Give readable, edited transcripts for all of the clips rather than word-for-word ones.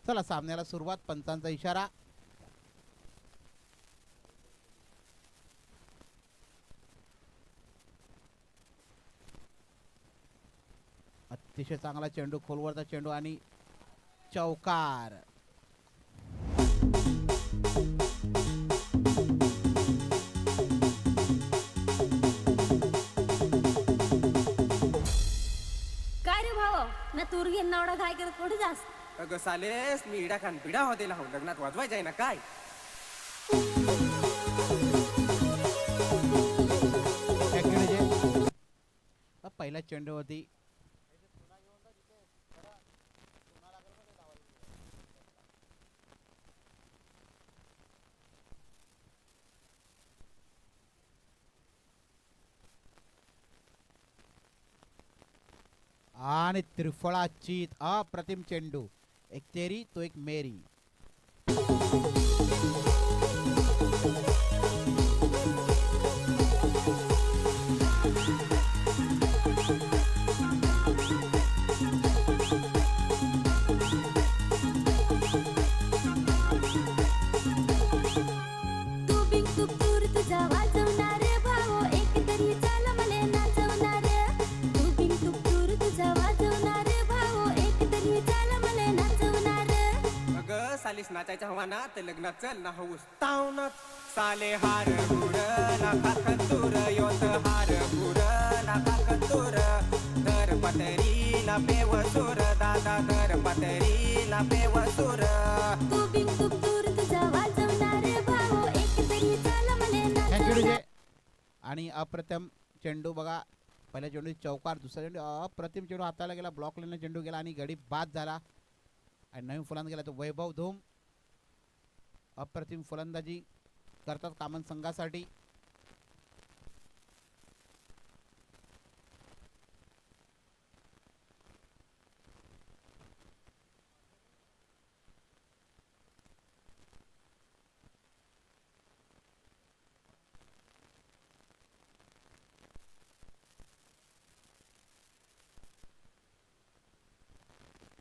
चला सामन्याला सुरुवात. पंचांचा इशारा. अतिशय चांगला चेंडू, खोलवरचा चेंडू आणि चौकार. काय रे भाऊ ना तूर घेऊन एवढा काय करत कुठे जास? अगं सालेस मी इडा खान पिढा होते लावून लग्नात वाजवायचं आहे ना काय. पहिल्या चेंडूवरती आणि त्रिफळा चित. अप्रतिम चेंडू. एक तेरी तो एक मेरी. सालीस नाचायच्या हवाना ते लग्नात चल ना हऊस तावनात. साले हार गुर ना काकतूर योत हार गुर ना काकतूर. दर पतरी ना बेवसूर दादा दर पतरी ना बेवसूर. आणि अप्रतिम चेंडू बघा. पहिल्या चेंडू चौकार, दुसरा चेंडू अप्रतिम चेंडू हाताला गेला, ब्लॉक लाईनला चेंडू गेला आणि गडी बाद झाला. आणि नवीन फलंदाज गेला तो वैभव धूम. अप्रतिम फलंदाजी करतात कामन संघासाठी.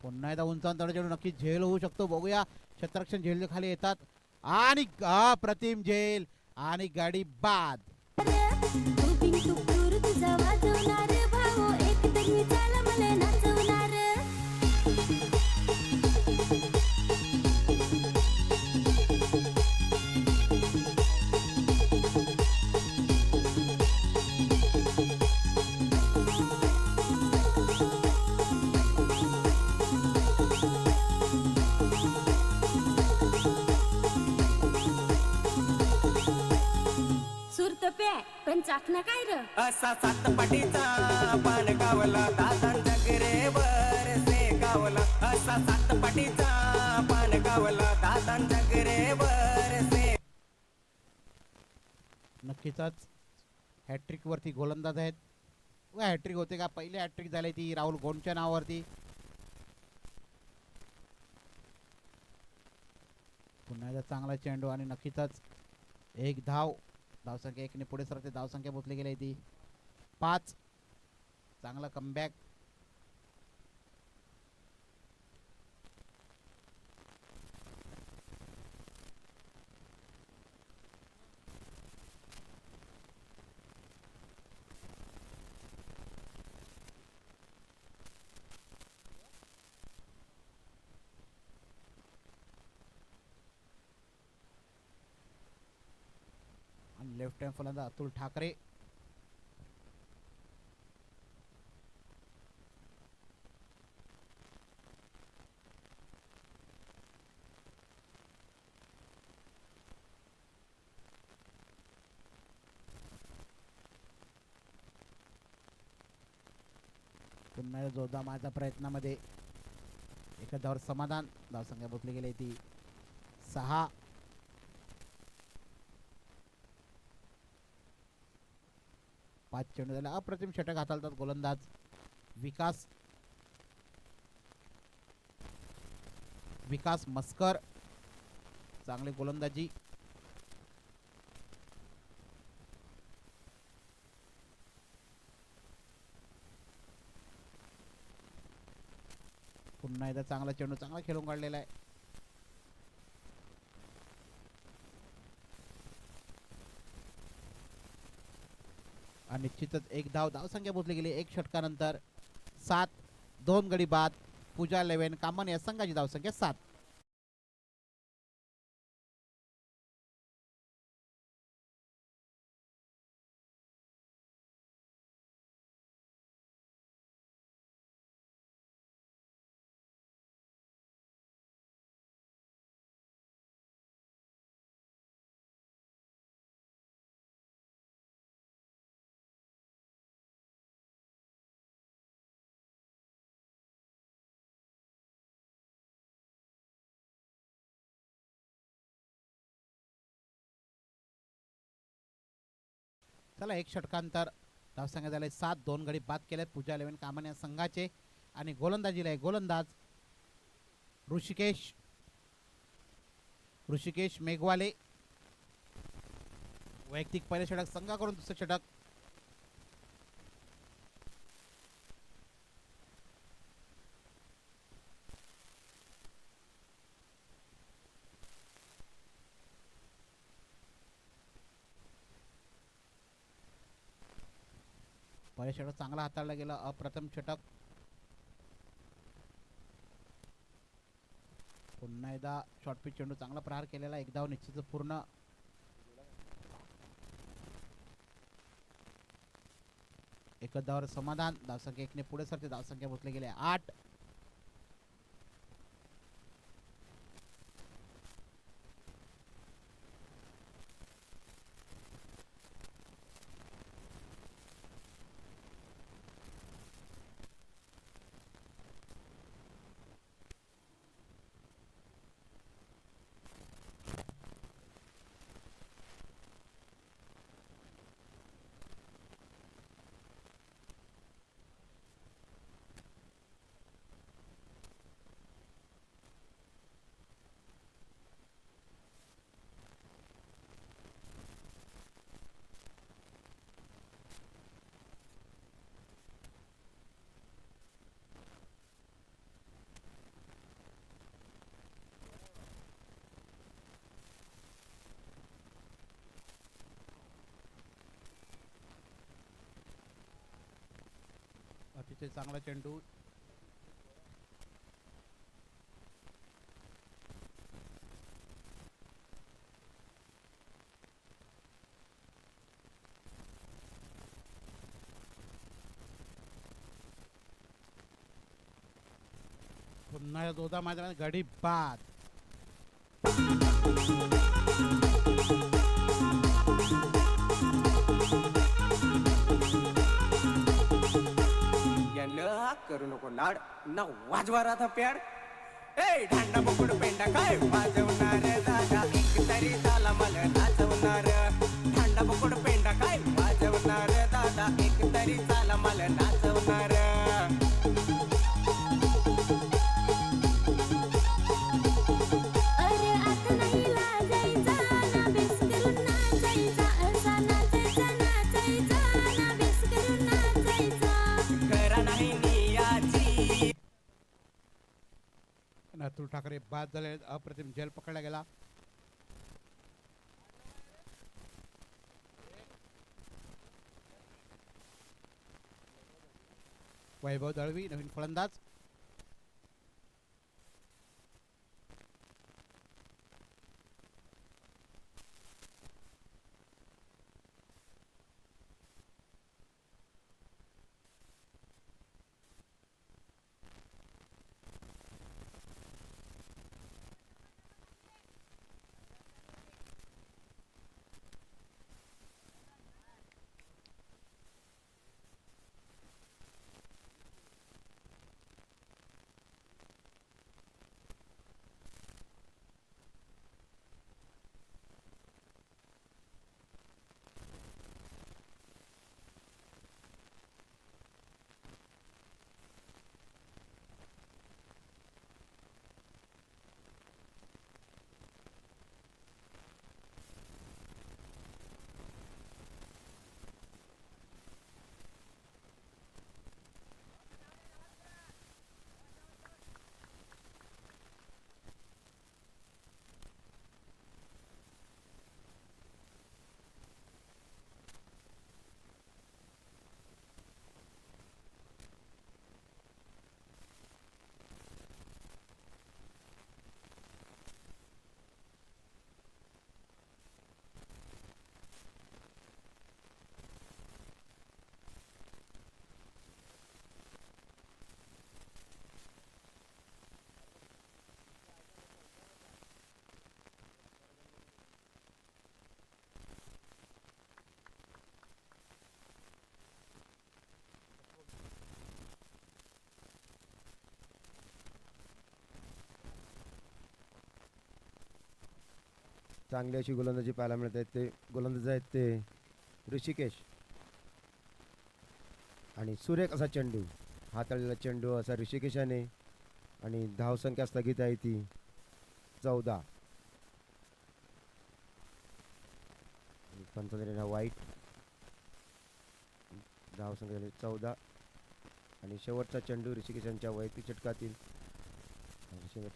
पुन्हा एकदा उंचावून चेंडू नक्की झेल होऊ शकतो. बघूया क्षेत्ररक्षण झेल खाली येतात आणि अप्रतिम झेल आणि गाडी बाद. पण चाकणा काय र असा सात पाटीचा पान गावला दादांच्या गिरेवर से गावला. असा सात पाटीचा पान गावला दादांच्या गिरेवर से. नक्कीच हॅट्रिक वरती गोलंदाज आहेत. हॅट्रिक होते का? पहिले हॅट्रिक झाली ती राहुल गोंडच्या नावावरती. पुन्हा एकदा चांगला चेंडू आणि नक्कीच एक धाव. धावसंख्या एकने पुढे सरकते. धावसंख्या पोचली गेली ती 5. चांगला कमबॅक. लेफ्ट हँड फलंदाज अतुल ठाकरे. पुन्हा जोरदार मारण्याच्या प्रयत्नामध्ये एका धावावर समाधान. धावसंख्या पोचली गेली ती 6. 5 चेंडू झाला. अप्रतिम षटक हाताळतात गोलंदाज विकास मस्कर. चांगली गोलंदाजी. पुन्हा एकदा चांगला चेंडू, चांगला खेळून काढलेला आहे. आणि निश्चितच एक धावसंख्या मोजली गेली. एक षटकानंतर 7-2 गडी बाद. पूजा 11 कामन या संघाची धावसंख्या 7. चला एक षटकांतर धावसंख्या झाले 7-2 गडी बाद केलेत पूजा 11 कामन या संघाचे. आणि गोलंदाजीला आहे गोलंदाज ऋषिकेश मेघवाले. वैयक्तिक पहिले षटक संघाकडून दुसरे षटक. पहिले षटक चांगला हाताळला गेला. अप्रथम षटक. पुन्हा एकदा शॉर्ट पिच चेंडू चांगला प्रहार केलेला. एक धाव निश्चित पूर्ण. एकच धावावर समाधान. धावसंख्या 1 ने पुढे सरते. धावसंख्या मोजले गेले 8. अतिशय चांगला चेंडू. पुन्हा दोदा मैदानात गडी बाद. यांना करू नको लाड ना वाजवा राधा प्यार. ए ढांडा बुकुड पेंडा काय वाजवणार दादा एक तरी झाला मला नाचवणार. ढांडा बुकुड पेंडा काय वाजवणार दादा एक तरी झाला मला नाचवणार. अरे आता नाही लाजायचा ना बेस करून नाचायचा. असा नाचायचा नाचायचा ना बेस करून नाचायचा. खरा नाही नियाची. अतुल ठाकरे बाद झाले. अप्रतिम झेल पकडला गेला. वैभव दळवी नवीन फलंदाज. चांगली अशी गोलंदाजी पाहायला मिळत आहेत. ते गोलंदाज आहेत ते ऋषिकेश. आणि सुरेख असा चेंडू, हाताळलेला चेंडू असा ऋषिकेशाने. आणि धावसंख्या स्थगित आहे ती 14. पंचांना वाईट. धावसंख्या झाली 14. आणि शेवटचा चेंडू ऋषिकेशांच्या वैयक्तिक षटकातील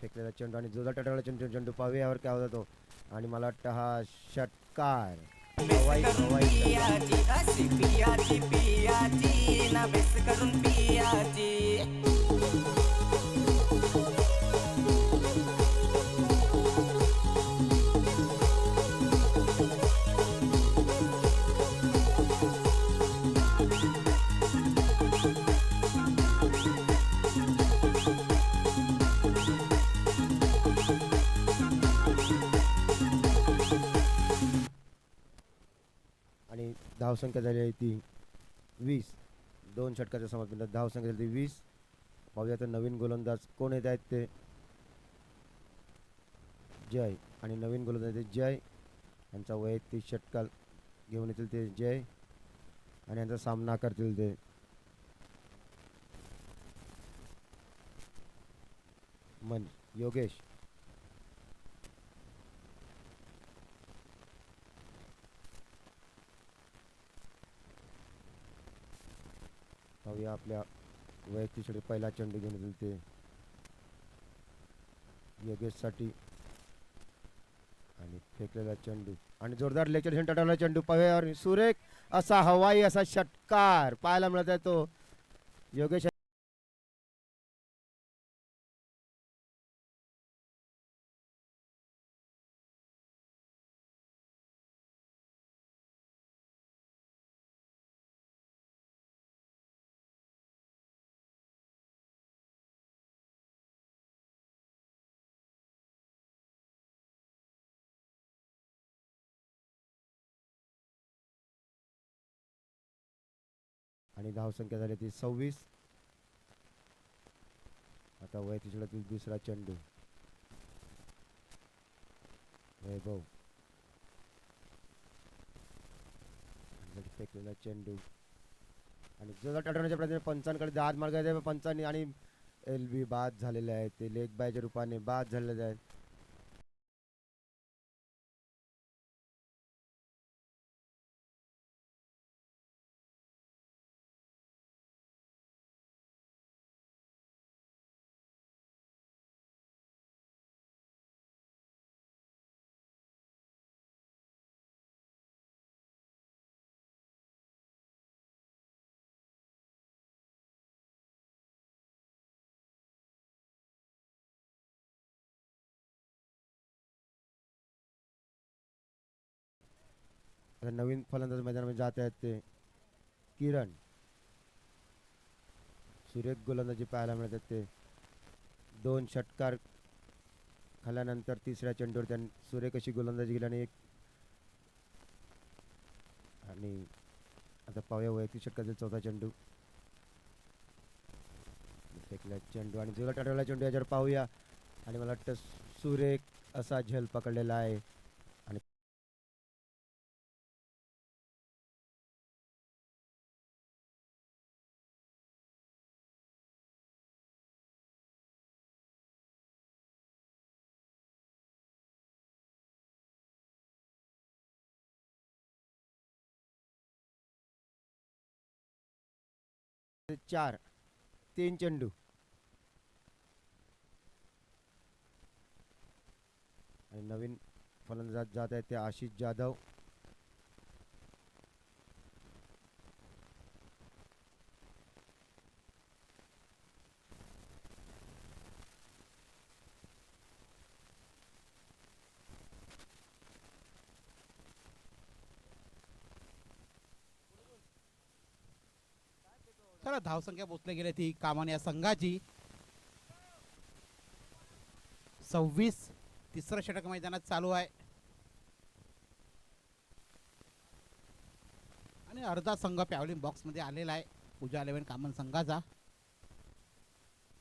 फेकलेला चेंडू आणि जोरदार टटकलेला चेंडू पाहूया यावर काय होता तो. आणि मला वाटतं हा षटकार. हवाई षटकार. पियाची अशी पियाची पियाची ना बेस करून पियाची. आणि धावसंख्या झाली आहे ती 20. 2 षटकाच्या समाप्तीनंतर धावसंख्या झाली ती 20. पाहूया तर नवीन गोलंदाज कोण येत आहेत ते जय. आणि नवीन गोलंदाज ते जय यांचा वैयक्तिक षटकार घेऊन येतील ते जय. आणि यांचा सामना करतील ते योगेश. पाहूया आपल्या वैयक्तिक षटक पहिला चेंडू घेऊन येतील ते योगेशसाठी. आणि फेकलेला चेंडू आणि जोरदार लेक्चर टटवला चेंडू पाहूया. आणि सुरेख असा हवाई असा षटकार पाहायला मिळत आहे तो योगेश. आणि धावसंख्या झाली ती 26. आता वैयक्तिक षटकातील दुसरा चेंडू वैभव. फेकलेला चेंडू आणि जोरात टटवण्याच्या प्रयत्न पंचांकडे दाद मार्ग पंचांनी. आणि LB बाद झालेले आहेत ते लेग बायच्या रूपाने बाद झालेले आहेत. आता नवीन फलंदाज मैदानामध्ये जात आहेत ते किरण. सुरेख गोलंदाजी पाहायला मिळत आहेत ते 2 षटकार खाल्यानंतर तिसऱ्या चेंडूवर त्यांनी सुरेख अशी गोलंदाजी केली. आणि आता पाहूया वैयक्तिक षटकातील चौथा चेंडू फेकला चेंडू आणि जोरात टटवला चेंडू याच्यावर पाहूया. आणि मला वाटतं सुरेख असा झेल पकडलेला आहे. आणि चार 3 चेंडू. आणि नवीन फलंदाज जात आहेत ते आशिष जाधव. चला धावसंख्या पोचले गेले ती कामान या संघाची 26. तिसरं षटक मैदानात चालू आहे. आणि अर्धा संघ पॅव्हलिन बॉक्स मध्ये आलेला आहे पूजा 11 कामन संघाचा.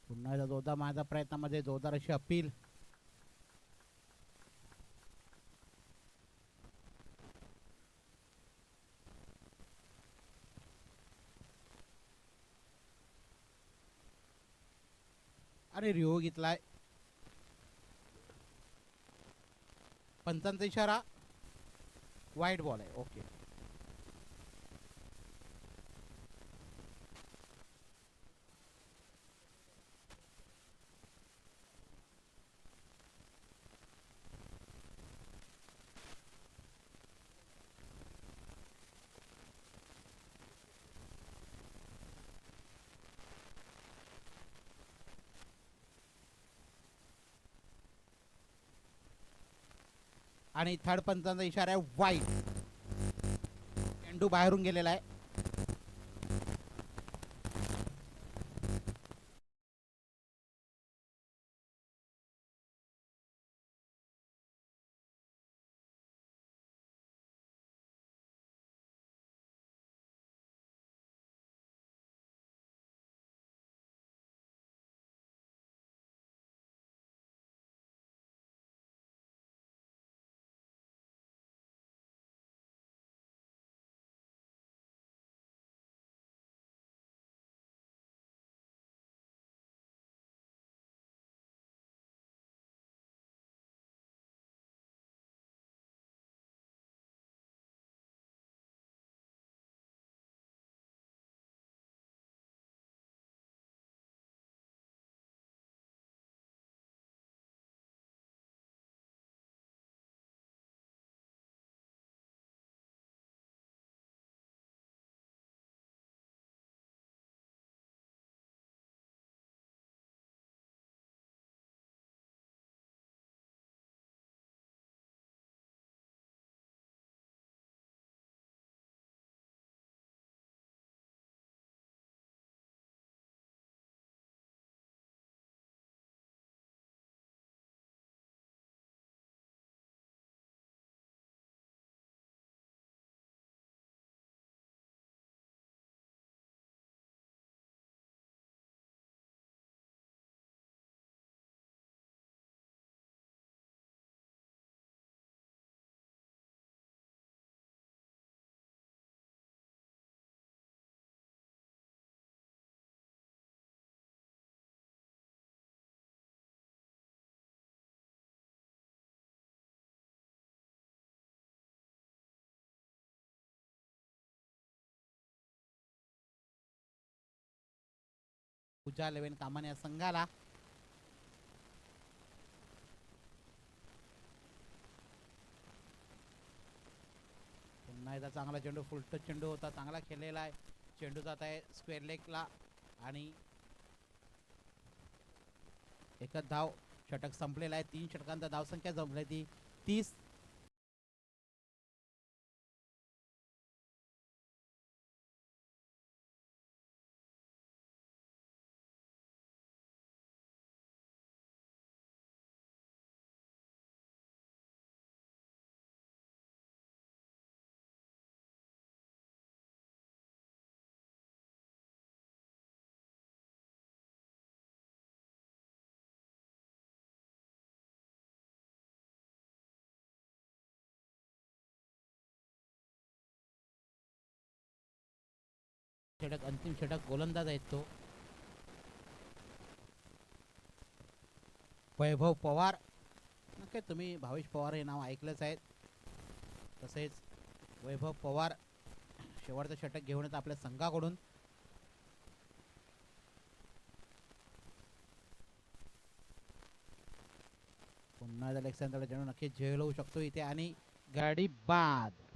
पुन्हा एकदा जोरदार माझ्या प्रयत्नामध्ये जोरदार अशी अपील. आणि रिओ घेतलाय. पंचांचा इशारा, वाईट बॉल आहे. ओके. आणि थर्ड पंचांचा इशारा आहे वाईट. चेंडू बाहेरून गेलेला आहे. पूजा 11 कामाने या संघाला. पुन्हा एकदा चांगला चेंडू, फुलटच चेंडू होता, चांगला खेळलेला आहे. चेंडू जात आहे स्क्वेअर लेगला आणि एकच धाव. षटक संपलेला आहे. 3 षटकांचा धावसंख्या जमली ती 30. षटक, अंतिम षटक, गोलंदाज आहेत तो वैभव पवार. नक्की तुम्ही भावेश पवार हे नाव ऐकलंच आहे. तसेच वैभव पवार शेवटचं षटक घेऊन येत आपल्या संघाकडून. पुन्हा एकदा लेग चेंडू नक्की झेल होऊ शकतो इथे आणि गाडी बाद.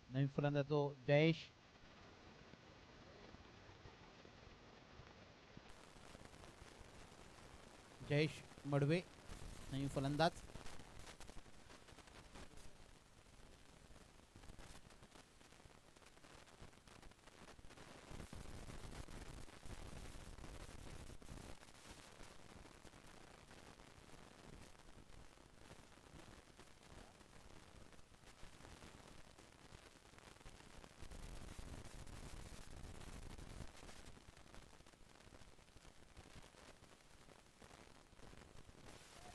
नवीन फलंदाज तो जयेश. जयेश मडवे नवीन फलंदाज.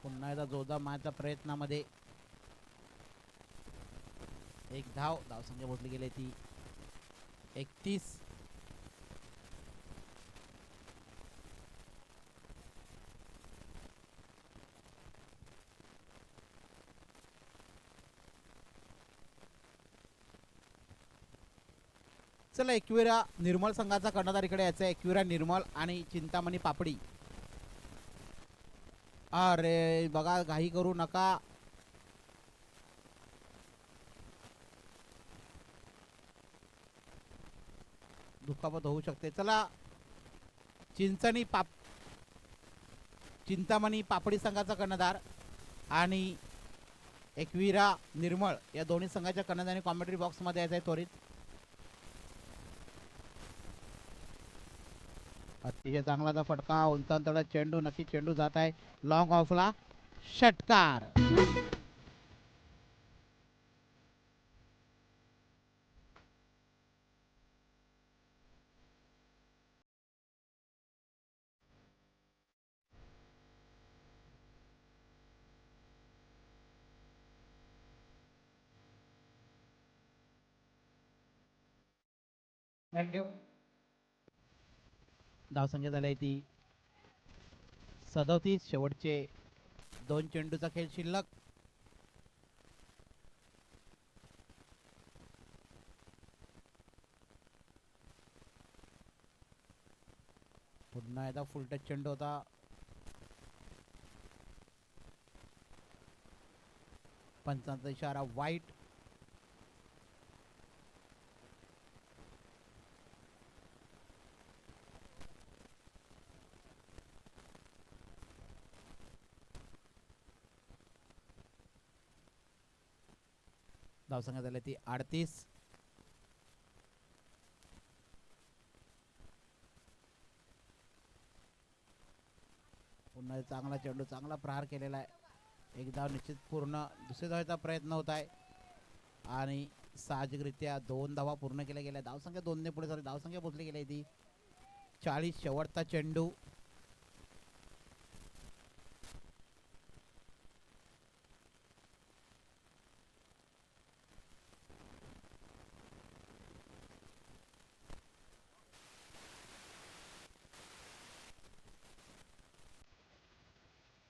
पुन्हा एकदा जोरदार मारण्याच्या प्रयत्नामध्ये एक धावसंख्या मोजली गेली ती 31. चला एकविरा निर्मळ संघाचा कर्णधार इकडे यायचा. एकविरा निर्मळ आणि चिंतामणी पापडी. अरे बघा, घाई करू नका. दुखापत होऊ शकते. चला चिंतामणी पापडी संघाचा कर्णधार आणि एकविरा निर्मळ या दोन्ही संघाच्या कर्णधारांनी कॉमेंट्री बॉक्स मध्ये यायचं आहे त्वरित. अतिशय चांगला फटका, उंचांतळा चेंडू, नक्की चेंडू जात आहे लॉंग ऑफला. षटकार. धावसंख्या झाली ती 37. शेवटचे 2 चेंडूचा खेळ शिल्लक. पुन्हा एकदा फुल टच चेंडू होता. पंचांचा इशारा वाईट. धावसंख्या झाली ती 38. पुन्हा चांगला चेंडू, चांगला प्रहार केलेला आहे. एक धाव निश्चित पूर्ण. दुसऱ्या धावेचा प्रयत्न होत आहे आणि साहजिकरित्या 2 धावा पूर्ण केल्या गेल्या. धावसंख्या 2 ने पुढे झाली. धावसंख्या पोचली गेली ती 40. शेवटचा चेंडू.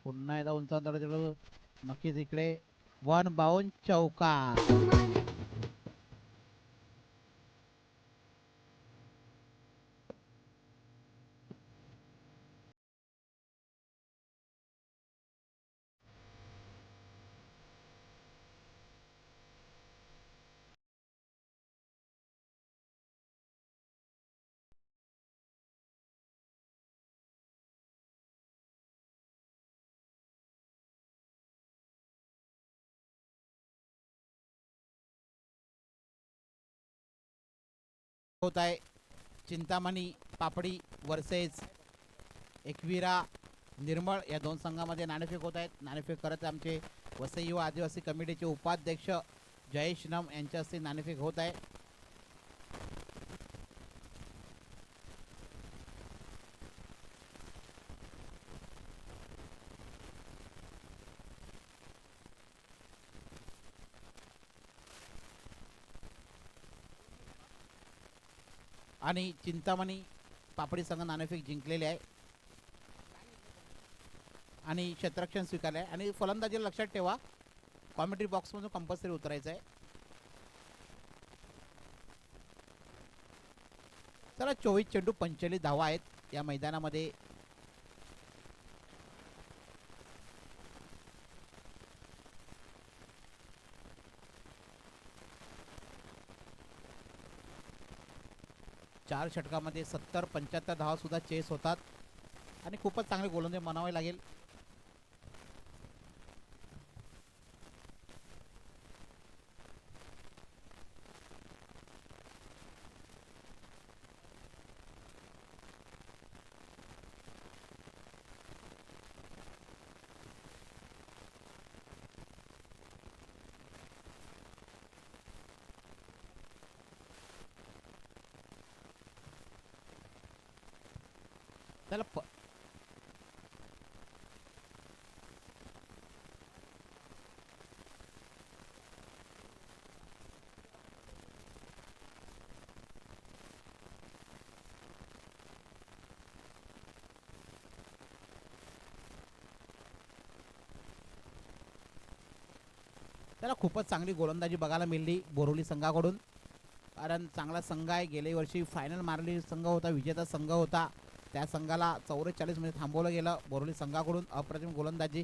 पुन्हा एकदा उंचावर चेंडू, नक्कीच इकडे 1 बाउंड चौकार. होत आहे चिंतामणी पापडी वर्सेस एकविरा निर्मळ या दोन संघामध्ये नाणेफेक होत आहेत. नाणेफेक करत आमचे वसई युवा आदिवासी कमिटीचे उपाध्यक्ष जयेश नम यांच्या हस्ते नाणेफेक होत आहे. आणि चिंतामणी पापडी संघ नाणेफेक जिंकलेले आहे आणि क्षेत्ररक्षण स्वीकारले आहे. आणि फलंदाजीला लक्षात ठेवा, कॉमेंट्री बॉक्स मधून कंपल्सरी उतरायचं आहे. चला 24 चेंडू 45 धावा आहेत या मैदानामध्ये. चार षटकामध्ये 70-75 धावा सुद्धा चेस होतात आणि खूपच चांगले गोलंदाज म्हणावे लागेल. त्याला खूपच चांगली गोलंदाजी बघायला मिळली बोरिवली संघाकडून, कारण चांगला संघ आहे. गेल्या वर्षी फायनल मारली संघ होता, विजेता संघ होता. त्या संघाला 44 मध्ये थांबवलं गेलं बोरिवली संघाकडून. अप्रतिम गोलंदाजी.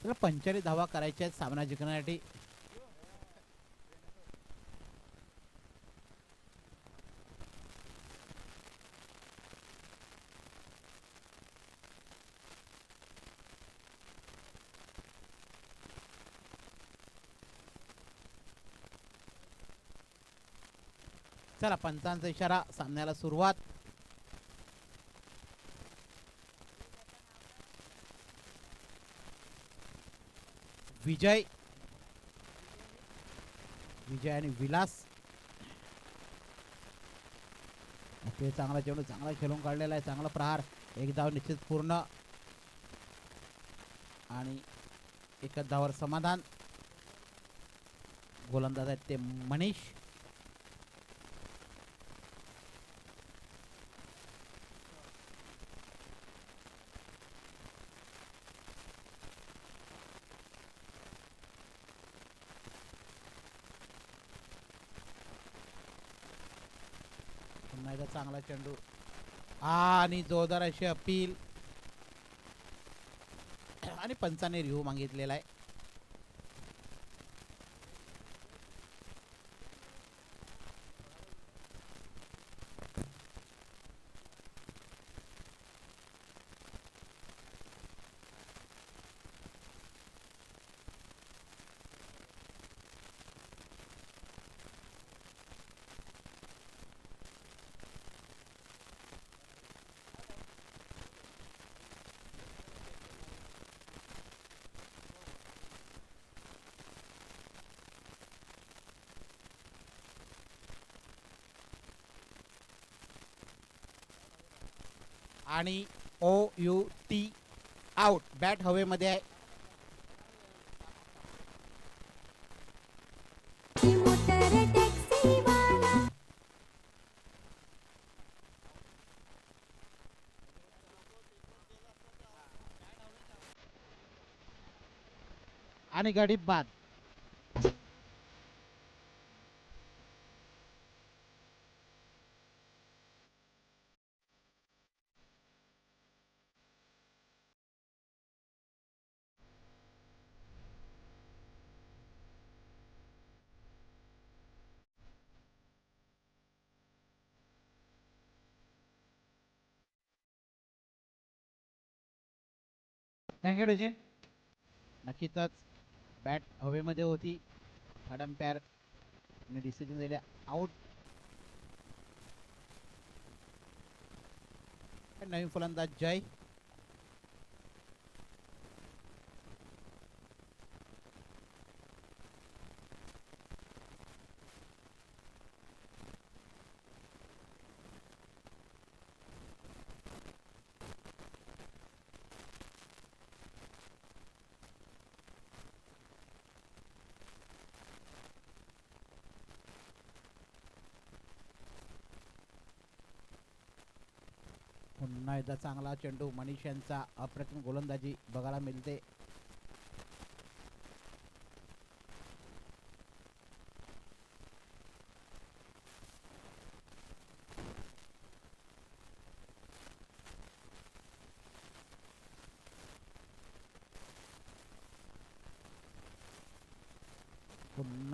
त्याला 45 धावा करायच्या आहेत सामना जिंकण्यासाठी. चला पंचांचा इशारा, सामन्याला सुरुवात. विजय आणि विलास. ओके, चांगला चेंडू, चांगला खेळून काढलेला आहे, चांगला प्रहार. एक धाव निश्चित पूर्ण आणि एकच धावावर समाधान. गोलंदाज आहेत ते मनीष. पुन्हा एकदा चांगला चेंडू आणि जोरदार अशी अपील आणि पंचाने रिव्ह्यू मागितलेला आहे. आणि OUT आउट. बॅट हवेमध्ये आहे. ही मोटर टॅक्सीवाला आणि गाडी बाद. Thank you DJ. नक्कीच बॅट हवेमध्ये होती. थर्ड अंपायर डिसिजन दिले आउट. नवीन फलंदाज जय. पुन्हा एकदा चांगला चेंडू. मनीष यांचा अप्रतिम गोलंदाजी बघायला मिळते.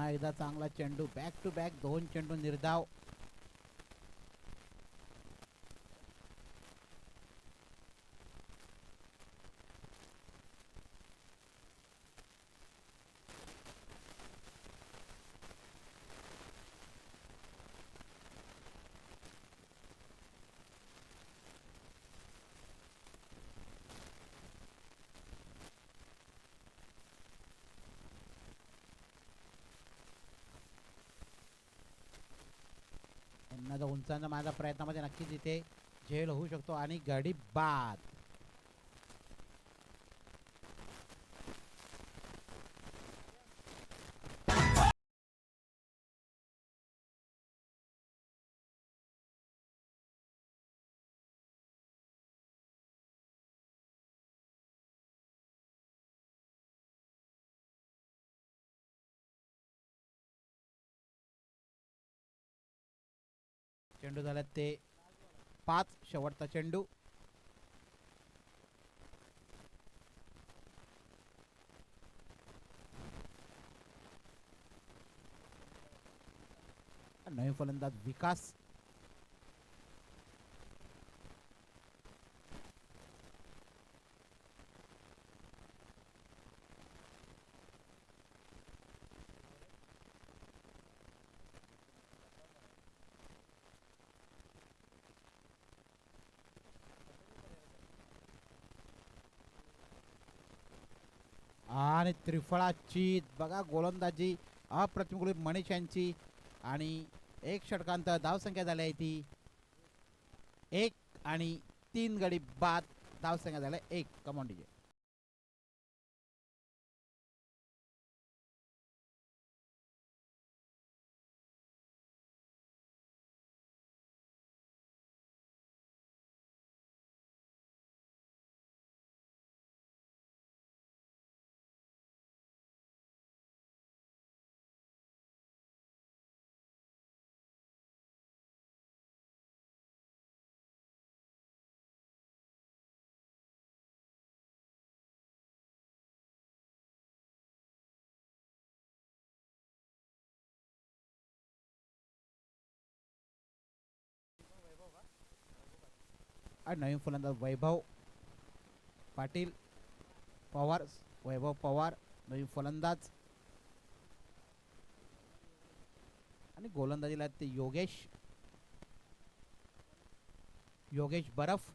पुन्हा एकदा चांगला चेंडू, बॅक टू बॅक 2 चेंडू निर्धाव. पुन्हा जो उंचांचा माझ्या प्रयत्नामध्ये नक्कीच इथे झेल होऊ शकतो आणि गडी बाद. चेंडू झाला ते 5. शेवटचा चेंडू. नवीन फलंदाज विकास. आणि त्रिफळाची बघा गोलंदाजी अप्रतिम गोलंदाज मनीष यांची. आणि 1 षटकांत धावसंख्या झाली आहे ती 1 आणि 3 गडी बाद. धावसंख्या झाल्या 1. Come on DJ. आणि नवीन फलंदाज वैभव पाटील पवार. वैभव पवार नवीन फलंदाज. आणि गोलंदाजीला ते योगेश बरफ.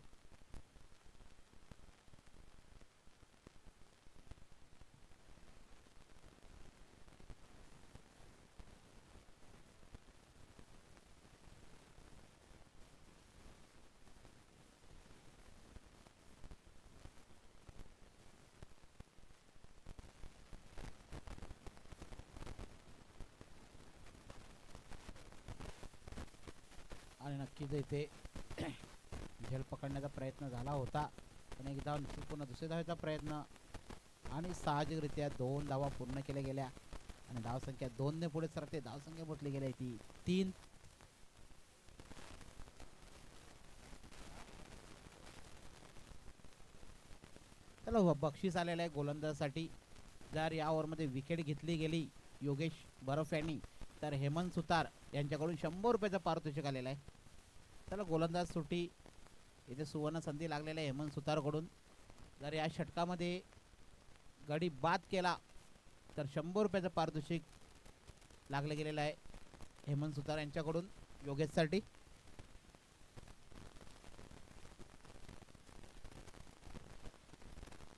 आणि नक्कीच इथे झेल पकडण्याचा प्रयत्न झाला होता पण एकदा पूर्ण दुसऱ्या धावेचा प्रयत्न आणि साहजिकरित्या 2 धावा पूर्ण केल्या गेल्या आणि धावसंख्या 2 ने पुढे सरकते. धावसंख्या मोजली गेली ती 3. त्याला बक्षीस आलेलं आहे गोलंदाजासाठी. जर या ओव्हरमध्ये विकेट घेतली गेली योगेश बरफ यांनी तर हेमंत सुतार यांच्याकडून 100 रुपयाचं पारितोषिक आलेलं आहे. त्याला गोलंदाज सुटी इथे सुवर्ण संधी लागलेल्या आहे हेमंत सुतारकडून. जर या षटकामध्ये गडी बाद केला तर 100 रुपयाचं पारितोषिक लागलं गेलेलं आहे हेमंत सुतार यांच्याकडून योगेशसाठी.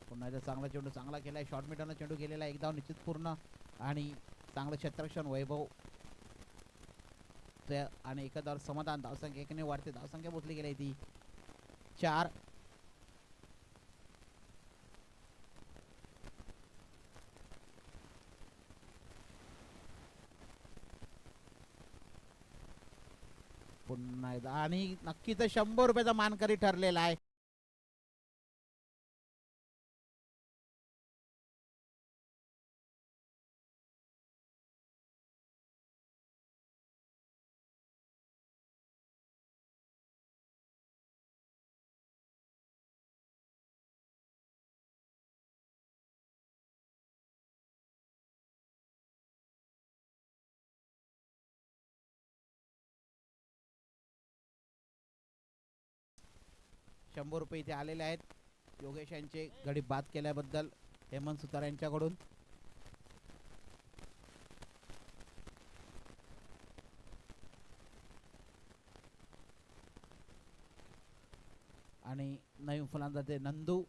पुन्हा एकदा चांगला चेंडू चांगला केलाय. शॉर्ट मीटरनं चेंडू गेलेला आहे. 1 धाव निश्चित पूर्ण आणि चांगलं क्षेत्ररक्षण वैभव आणि एखाद्यावर समाधान. धावसंख्या 1 ने वाढते. धावसंख्या मोजली गेली ती 4. पुन्हा एकदा आणि नक्कीच 100 रुपयाचा मानकरी ठरलेला आहे. ₹100 इथे आलेले आहेत योगेश यांचे गडी बाद केल्याबद्दल हेमंत सुतार यांच्याकडून. आणि नवीन फलंदाज आहे नंदू.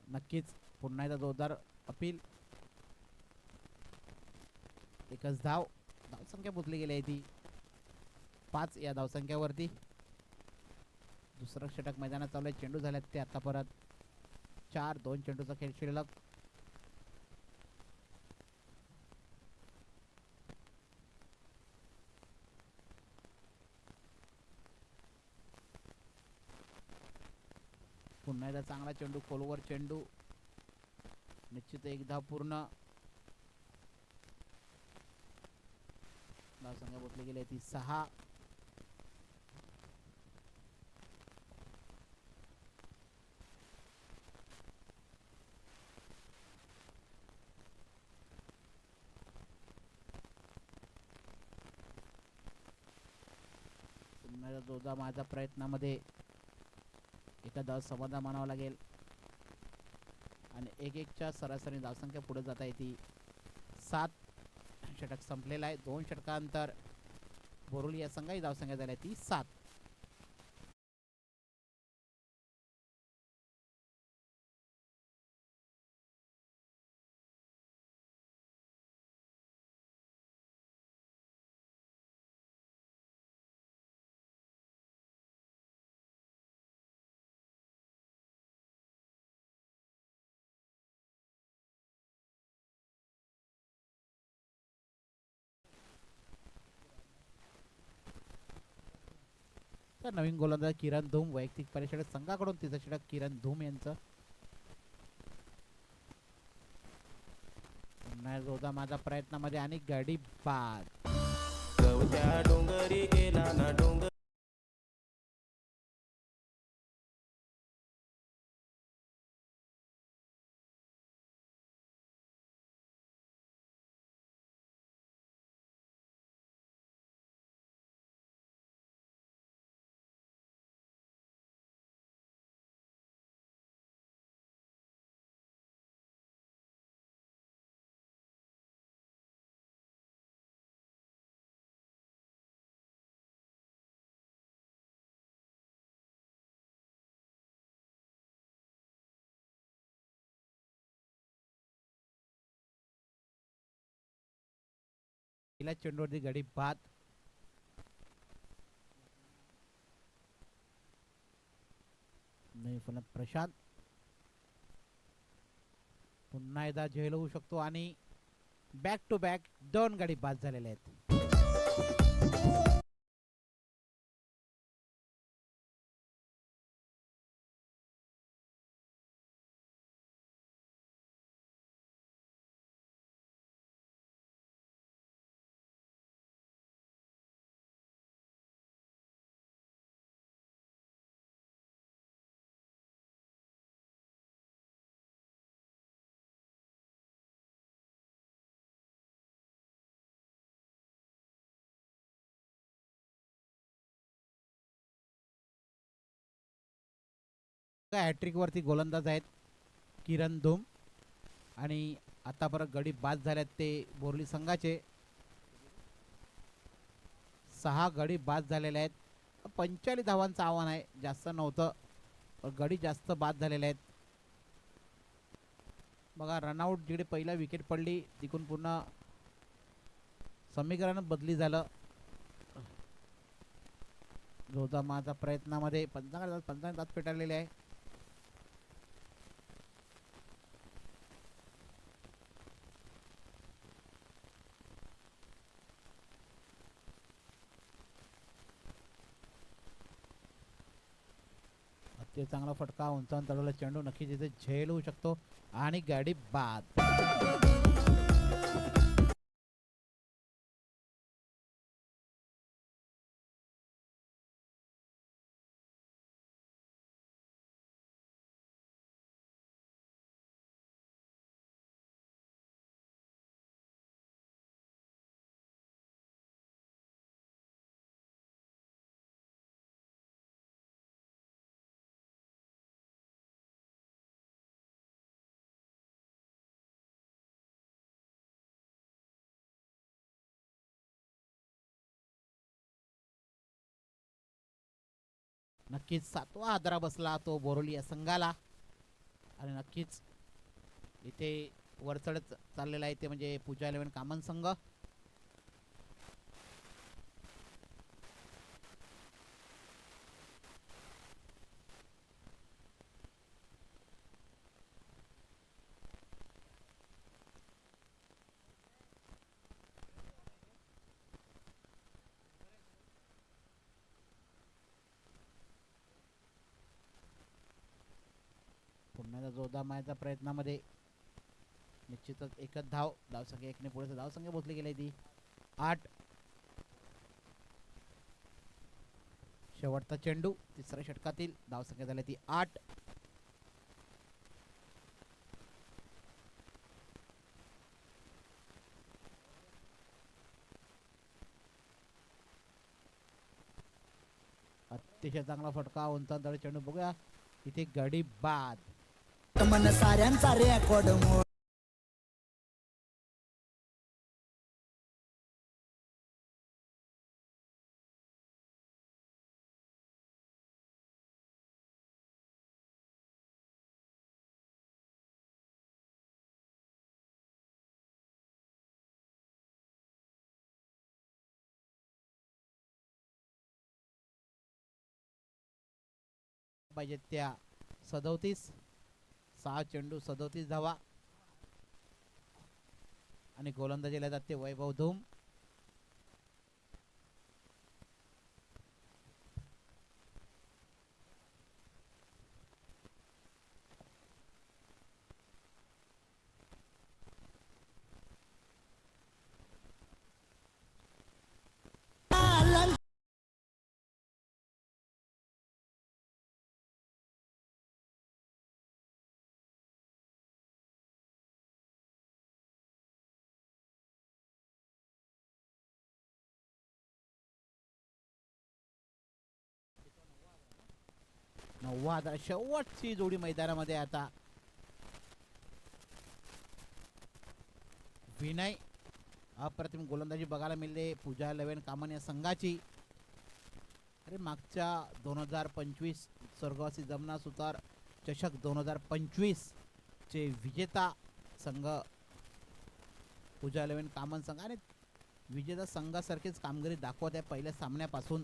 नक्कीच पुन्हा एकदा जोरदार अपील. एकच धावसंख्या पोचली गेली आहे ती 5 या धावसंख्यावरती. दुसरं षटक मैदानात चालू आहे. चेंडू झाल्यात ते आता परत 4-2 चेंडूचा खेळ शिल्लक. पुन्हा एकदा चांगला चेंडू खोलवर चेंडू. निश्चित एक धाव पूर्ण. धावसंख्या पोचली गेली ती 6. पुन्हा जोरदार माझ्या प्रयत्नामध्ये एका धाव समाधान मानावं लागेल आणि 1-1च्या सरासरी धावसंख्या पुढे जाता येते. 7 षटक संपलेला आहे. 2 षटकांतर बोरुली या संघाची धावसंख्या झाली ती 7. तर नवीन गोलंदाज किरण धूम वैयक्तिक परिषदेत संघाकडून तिचं षटक किरण धूम यांचं. पुन्हा जोरदार माझा प्रयत्नामध्ये आणि गडी बाद. डोंगरी गेला ना डोंगर पहिल्या चेंडूवरती गडी बाद. नाही पुन्हा प्रशांत. पुन्हा एकदा झेल होऊ शकतो आणि बॅक टू बॅक 2 गडी बाद झालेले आहेत. हॅट्रिक वरती गोलंदाज आहेत किरण धूम आणि आता परत गडी बाद झाल्यात ते बोरली संघाचे. 6 गडी बाद झालेले आहेत. 45 धावांचं आव्हान आहे. जास्त नव्हतं पण गडी जास्त बाद झालेले आहेत. बघा रनआउट जिकडे पहिला विकेट पडली तिकडून पुन्हा समीकरण बदली झालं. जोरदार माझा प्रयत्नामध्ये 55 दात पेटाळलेले आहे. ते चांगला फटका उंचावून चढवला चेंडू नक्कीच इथे झेल होऊ शकतो आणि गाडी बाद. नक्कीच 7वा हादरा बसला तो बोरोली या संघाला आणि नक्कीच इथे वरचढ चाललेला आहे ते म्हणजे पूजा 11 कामन संघ. पुन्हा एकदा जोरदार मारायच्या प्रयत्नामध्ये निश्चितच एकच धावसंख्या 1ने पुढे धावसंख्या पोहोचली गेली ती 8. शेवटचा चेंडू तिसऱ्या षटकातील धावसंख्या झाली ती 8. अतिशय चांगला फटका उंचांतळ चेंडू बघूया इथे गडी बाद. मन साऱ्यांचा रेकॉर्ड मोड पाहिजे त्या 37. 6 चेंडू 37 धावा आणि गोलंदाजीला जाते वैभव धूम. नववा हादरा शेवटची जोडी मैदानामध्ये आता विनय. अप्रतिम गोलंदाजी बघायला मिळते पूजा 11 कामन या संघाची. अरे मागच्या 2025 स्वर्गवासी जमना सुतार चषक 2025 चे विजेता संघ पूजा 11 कामन संघ आणि विजेता संघासारखीच कामगिरी दाखवत आहे पहिल्या सामन्यापासून.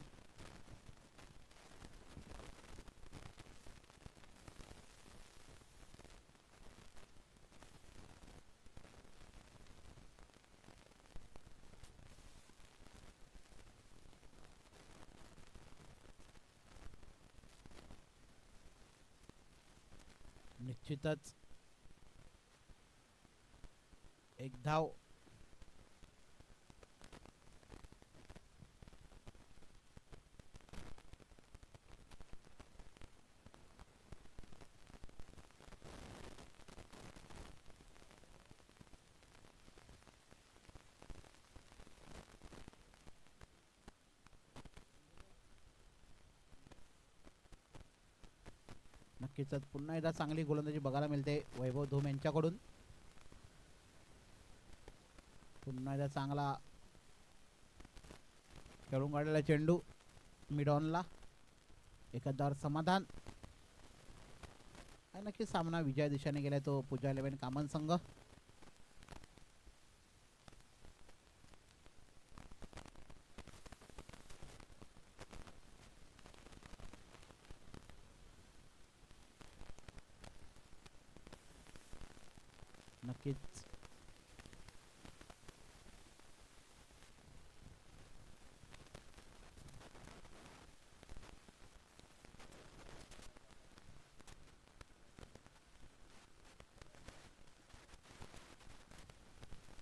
निश्चितच एक धाव नक्कीच पुन्हा एकदा चांगली गोलंदाजी बघायला मिळते वैभव धूम यांच्याकडून. पुन्हा एकदा चांगला खेळून काढलेला चेंडू मिडॉनला. एखाद्यावर समाधान आणि नक्कीच सामना विजय दिशेने गेलाय तो पूजा 11 कामन संघ. नक्कीच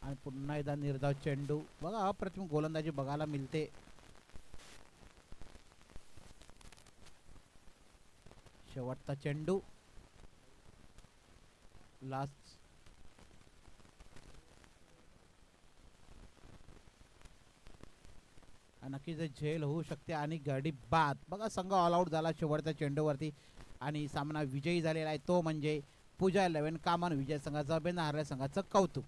आणि पुन्हा एकदा निर्धाव चेंडू बघा अप्रतिम गोलंदाजी बघायला मिळते. शेवटचा चेंडू लास्ट नक्कीच झेल होऊ शकते आणि गडी बाद. बघा संघ ऑल आउट झाला शेवटच्या चेंडूवरती आणि सामना विजयी झालेला आहे तो म्हणजे पूजा 11 कामन. विजय संघाचा अभिनंदन, हारल्या संघाचं कौतुक.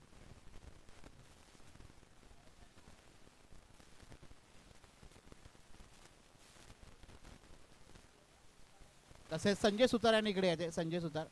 तसेच संजय सुतार यांनी इकडे यायचे. संजय सुतार